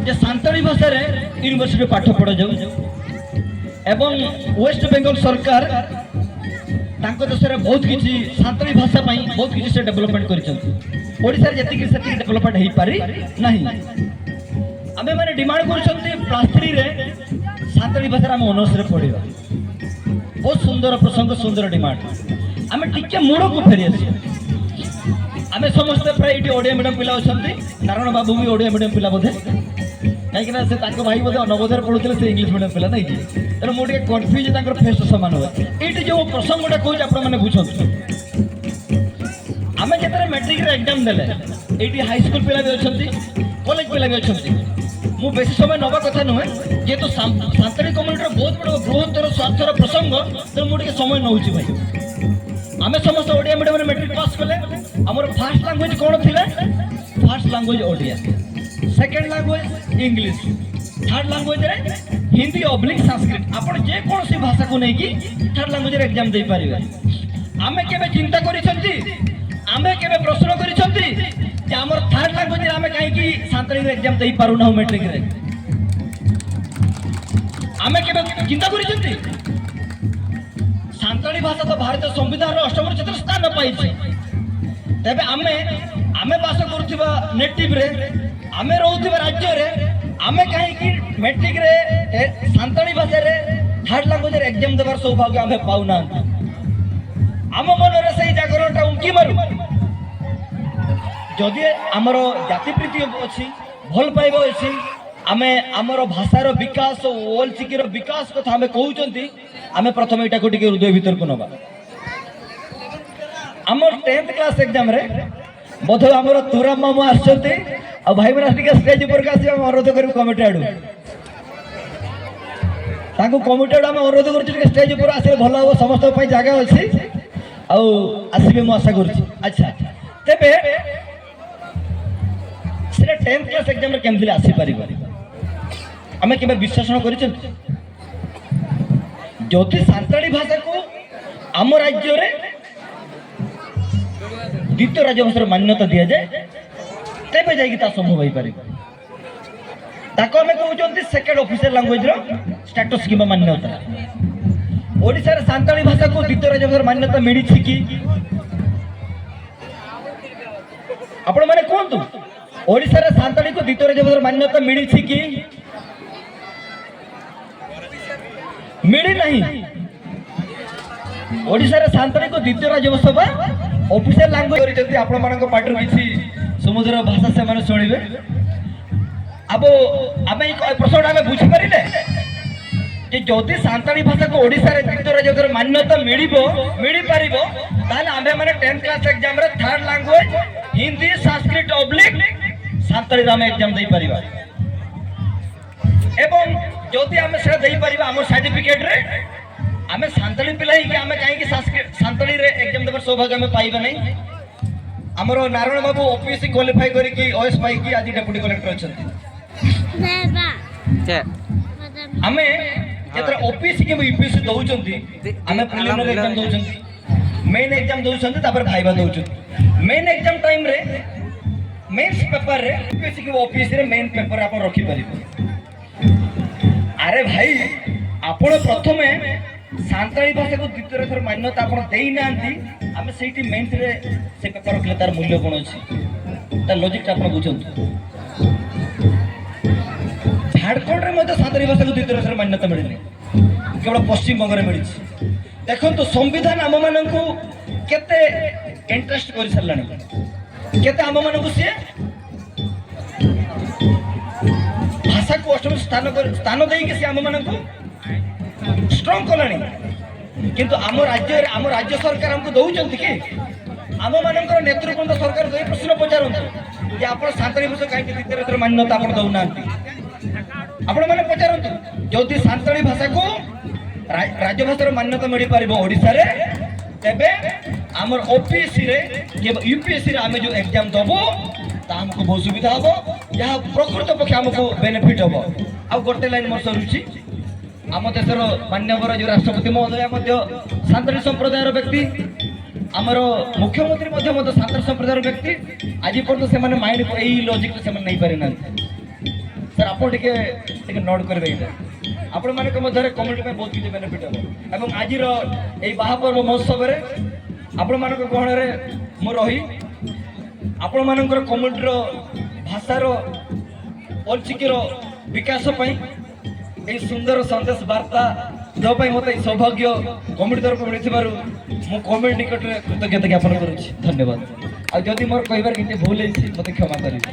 जे सान्ताली भाषा रे यूनिवर्सिटी पाठ पढ़ा जाऊ एवं वेस्ट बेंगल सरकार तांको देश रे बहुत किछि सान्ताली भाषा पई बहुत किछि से डेवलपमेंट करिसथि ओडिसा रे जति कि सेति डेवलपमेंट हेई पारि नाही आमे माने डिमांड करिसथि प्लस 3 रे सान्ताली भाषा रे हम ऑनर्स रे पढिबा बहुत सुंदर प्रसंग सुंदर डिमांड आमे टिके मूड को फेरि आसी आमे समस्त प्राय इटी ओडिया मीडियम पिला अछंती नारायण बाबू भी ओडिया मीडियम पिला बोधे कहीं से भाई बोधे नवोदय पढ़ुते से इंग्लिश मीडियम पिला नहीं तेना मुझे कन्फ्यूज फेस्ट सामान हुए ये जो प्रसंगटा कौन आपने बुझे आम जो मैट्रिक एग्जाम देले ये हाईस्कल पिला भी अच्छा कॉलेज पिला भी अच्छा मु बेसी समय नवा कथा नुहे जेहेतु सान्ताली कम्युनिटी बहुत बड़ बृहत्तर स्वार्थर प्रसंग तो मुझे समय नौ भाई आम समस्त ओडिया मीडियम मैट्रिक पास कले आमर फास्ट लैंग्वेज कौन थी fast language Odia second language English third language रे हिंदी ऑब्लिक संस्कृत आपण जे कौन सी भाषा को नहीं कि थर्ड लैंग्वेज रे एग्जाम दे पारिबे आमे केबे चिंता करिसंती आमे केबे प्रश्न करिसंती जे हमर थर्ड लैंग्वेज रे आमे काहे कि सान्ताली रे एग्जाम दे पारु ना मैट्रिक रे आमे केबे चिंता करिसंती सान्ताली भाषा तो भारतीय संविधान रो 8 क्षेत्र स्थान पाइछि तबे आमे वास करूथिबा नेटिव रे आमे रहउथिबा राज्य रे आमे काहे कि मैट्रिक रे सान्ताली भाषा रे थर्ड लैंग्वेज रे एग्जाम देबार सौभाग्य आमे पाउना आम मन रे सही जागरणटा उंकी मारू जदि हमर जाति प्रीति अछि भल पाइबो अछि आमे हमर भाषार विकास ओल चिकीर विकास कथा आमे कहउचंती आमे प्रथम एटा को टिके हृदय भीतर को नबा हमर 10th क्लास एग्जाम रे बोध हमर तुरा मामू आछते आ भाई बरा टिके स्टेज ऊपर का हम अनुरोध करू कमिटी आडू ताको कमिटी आडू हम अनुरोध करू टिके स्टेज ऊपर आसे भलो हो समस्त पई जागा अछि आ आसीबे मु आशा करू अच्छा तेबे से 10th क्लास एग्जाम रे केमथि आसी परिबो हमें केबे विश्लेषण करिछन ज्योति सान्ताली भाषा को आम राज्य रे द्वितीय राज्य भाषा मान्यता दिया जाए तेबे जाई ता संभव होई पारे ताको हमें कहउचंती सेकंड ऑफिशियल लैंग्वेज रो स्टेटस किबा मान्यता ओडिसा रे सान्ताली भाषा को द्वितीय राज्य भाषा मान्यता मिली छि कि आपण माने कोंतु ओडिसा रे सान्ताली को द्वितीय राज्य भाषा मान्यता मिली छि कि मिली नहीं ओडिसा रे सान्ताली को द्वितीय राज्य भाषा ऑफिशियल लैंग्वेज करिसेंती आपण मानको पाटरो किछि समुद्र भाषा से माने सुनिबे अब आमे प्रश्न आमे बुझी परिले जे जदि सान्ताली भाषा को ओडिसा रे द्वितीय राज्य भाषा मान्यता मिली पारिबो ताले आमे माने 10th क्लास एग्जाम रे third language Hindi Sanskrit oblique Santali रे आमे एग्जाम देई परिबा एवं जदि आमे से देई परिबा हमर सर्टिफिकेट रे आमे सान्ताली पिला ही कि आमे काहे कि संस्कृत सान्ताली रे एग्जाम देबर सौभाग्य आमे पाइबा नै हमर नारायण बाबू ओपीएससी क्वालिफाई करी कि ओएस पाई कि आज डेप्यूटी कलेक्टर अछंती बाबा आमे जेतरा ओपीएससी के यूपीएससी दउचंती आमे प्रिलिमिनरी एग्जाम दउचंती मेन एग्जाम दउचंती तापर भाइबा दउचंती मेन एग्जाम टाइम रे मेंस पेपर रे यूपीएससी के ओपीएससी रे मेन पेपर आपन रखी परिबो अरे भाई आपण प्रथमे सान्ताली भाषा को द्वितीय थर मान्यता आपण देई नांती आमे सेठी मेंस रे से पेपर रखले तार मूल्य कोन अछि तार लॉजिक आपण बुझंतु झारखंड रे मते सान्ताली भाषा को द्वितीय थर मान्यता मिलिनी केवल पश्चिम बंग रे मिलिछि देखंतु संविधान आम माननकु केते इंटरेस्ट करि सरलानी केते आम माननकु से भाषा को अष्टम स्थान देई के से आम माननकु स्ट्रांग कलानी किंतु आम राज्य सरकार हमको दउचंती कि आम मानकर नेतृत्व सरकार दई प्रश्न पचारंतु जे आपण सान्ताली भाषा काहे द्वितीय थर मान्यता आपण दउ नांती आपण माने पचारंतु जदि सान्ताली भाषा को राज्य भाषार मान्यता मिल पारिबो ओडिसा रे तेबे हमर ओपीएससी रे के यूपीएससी रे आमे जो एग्जाम दबो ता हमको बहुत सुविधा हबो यह प्रकृत पक्ष हमको बेनिफिट हबो आ गोटे लाइन मोर सरुची आम देशर मान्यवर जो राष्ट्रपति महोदय सान्ताली संप्रदायर व्यक्ति आमर मुख्यमंत्री सान्ताली संप्रदायर व्यक्ति आज पर्यटन से माइंड यही लॉजिक से नहीं पारि ना ଆପଣ ଟିକେ ନୋଟ୍ କରିବେ ଏଇଟା ଆପଣମାନଙ୍କ ମଧ୍ୟରେ କମ୍ୟୁନିଟି ପାଇଁ ବହୁତ କିଛି ବେନିଫିଟ୍ ହେବ ଏବଂ ଆଜିର ଏଇ ବାହାପର୍ବ ମହୋତ୍ସବରେ ଆପଣମାନଙ୍କ ଗହଣରେ ମୁଁ ରହି ଆପଣମାନଙ୍କର କମ୍ୟୁନିଟିର ଭାଷାର ପଲ୍ଚିକିର ବିକାଶ ପାଇଁ এই সুন্দর সন্দেশ বার্তা দেওয়া ପାଇଁ ମୋତେ ସୌଭାଗ୍ୟ କମିଟି ତରଫରୁ ମିଳିଥିବାରୁ ମୁଁ କମିଟି ନିକଟରେ କୃତଜ୍ଞତା ଜ୍ଞାପନ କରୁଛି ଧନ୍ୟବାଦ ଆଉ ଯଦି ମୋର କହିବାର କିଛି ଭୁଲ ହେଇଛି ମୋତେ କ୍ଷମା କରିବେ।